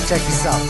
Check this out.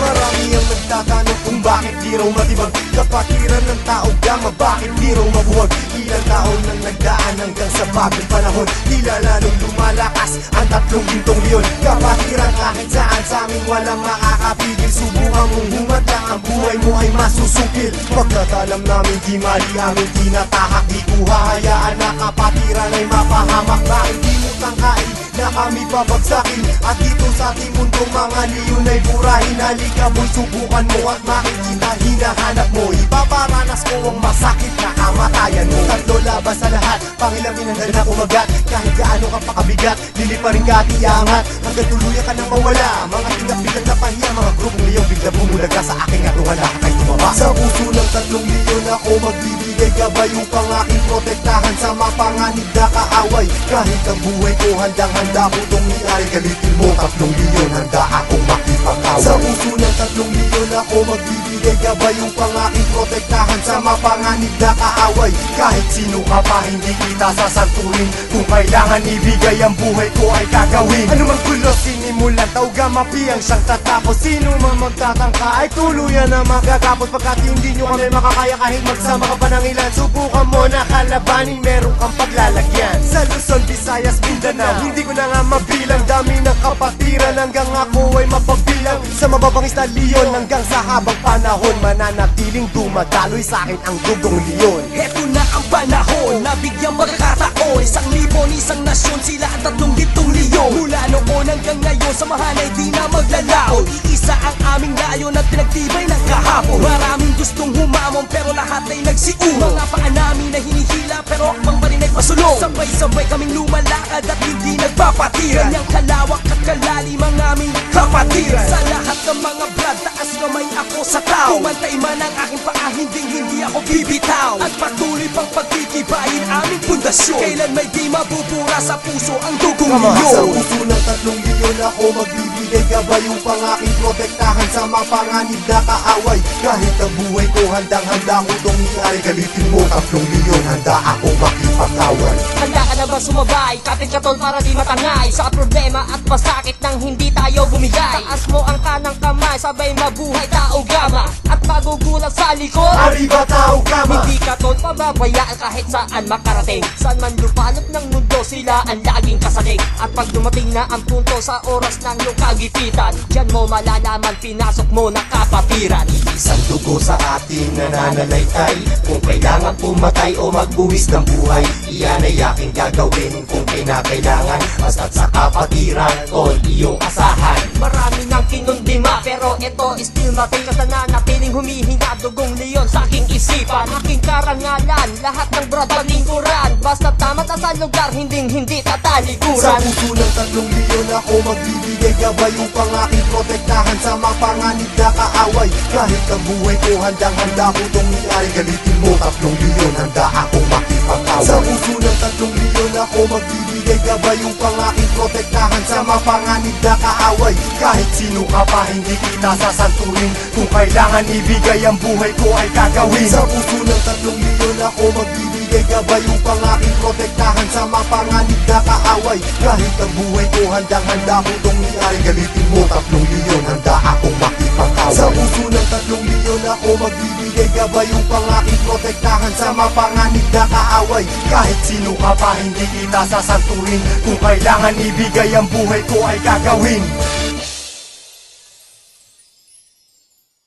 Marami ang nagtatanong kung bakit di raw matibag kapatiran ng tao gama, bakit di raw mabuwag. Ilang taon nang nagdaan hanggang sa bagong panahon, tila lalong lumalakas ang tatlong gintong leon. Kapatiran kahit saan sa amin walang makakapigil. Subukan mong humadlang, ang buhay mo ay masusukil. Pagkatalam namin di mali aming tinatahak, di ko hahayaan na kapatiran ay mapahamak. Bakit di mo tangkain na kami babagsakin? At dito sa ating mundong mga leon ay burahin. Halika boy, subukan mo at makikita hinahanap mo. Ipaparanas ko ang masakit na kamatayan mo. Tatlo laban sa lahat, pangilamin hanggang na umagat. Kahit gaano ka pakabigat, liliparin ka at iangat hanggang tuluyan ka nang mawala. Mga tingap-bigat na pahiya, mga grupong liyong bigla bumulaga sa aking atungan na kakay tumaba. Sa puso ng tatlong leon ako magbibigay gabay upang aking protektahan sa mapanganib na kaaway. Kahit ang buhay ko handang-handa ko itong iari. Galitin mo tatlong leon, handa akong makipag-away. Sa puso ng tatlong leon ako magbibigay gabay upang aking protektahan sa mapanganib na kaaway. Kahit sino ka pa hindi kita sasantuhin, kung kailangan ibigay ang buhay ko ay gagawin. Ano mang gulo sinimulan, tauga mapiyang siyang tatapos. Sino man magtatangka ay tuluyan na magagapos. Pagkat hindi nyo kami makakaya kahit magsama ka pa ng ilan, subukan mo na kalabanin, meron kang paglalagyan. Sa Luzon, Visayas, Mindanao, hindi ko na nga mabilang. Dami ng kapatiran hanggang ako ay mapagbilang. Sa mababangis na leon hanggang sa habang panahon, mananatiling dumadaloy sa akin ang dugong leon. Heto na ang panahon na bigyang magkataon. 1,000 isang nasyon, sila ang tatlong gintong leon. Mula noon hanggang ngayon, samahan ay di na maglalaon. Iisa ang aming layon at pinagtibay ng kahapon. Maraming gustong humamon pero lahat ay nagsiuho. Mga paa namin na hinihila pero akmang pa rin ay pasulong. Sabay-sabay kaming lumalakad at hindi nagpapatiran. Ganyang kalawak at kalalim ang aming kapatiran. Sa lahat ng mga brad, taas kamay ako sa tao. Kumantay man ang aking paa, hindi ako bibitaw. At patuloy pang pagtitibayin aming pundasyon. Kailan may di mabubura sa puso ang dugong leon. Sa puso ng tatlong leon ako magbibigay gabay upang aking protektahan sa mapanganib na kaaway. Kahit ang buhay ko handang-handa ko itong iari. Galitin mo tatlong leon, handa akong makipag-away. Handa ka na ba sumabay? Kapit katol para di matangay sa problema at masakit nang hindi tayo bumigay. Taas mo ang kanang kamay, sabay mabuhay tao gama. At magugulat sa likod, Arriba tao gama. hindi katol pababayaan kahit saan makarating. Saan man lupalop ng mundo, sila ang laging kasaling. At pag dumating na ang punto sa oras ng iyong kagipitan, diyan mo malalaman, pinasok mo na kapatiran. Isang dugo sa ating nananalaytay. Kung kailangan pumatay o magbuwis ng buhay, iyan ay aking gagawin kung kinakailangan. Basta't sa kapatiran ko iyong asahan. Marami nang kinundima pero ito still mating. Kasi nanatiling humihinga dugong leon sa aking isipan. Aking karangalan, lahat ng brad paningkuran. Basta tama ta sa lugar, hindi Sa tatalikuran. puso ng tatlong leon ako magbibigay gabay upang aking protektahan sa mapanganib na kaaway. Kahit ang buhay ko handang-handa ko itong iari. Galitin mo tatlong leon, handa akong makipag-away. Sa puso ng tatlong leon ako magbibigay gabay upang aking protektahan sa mapanganib na kaaway. Kahit sino ka pa hindi kita sasantuhin, kung kailangan ibigay ang buhay ko ay gagawin. Sa puso ng tatlong leon ako magbibigay gabay upang aking protektahan sa mapanganib na kaaway. Kahit ang buhay ko handang-handa ko itong iari. Galitin mo tatlong leon, handa akong makipag-away. Sa puso ng tatlong leon ako magbibigay gabay upang aking protektahan sa mapanganib na kaaway. Kahit sino ka pa hindi kita sasantuhin, kung kailangan ibigay ang buhay ko ay gagawin.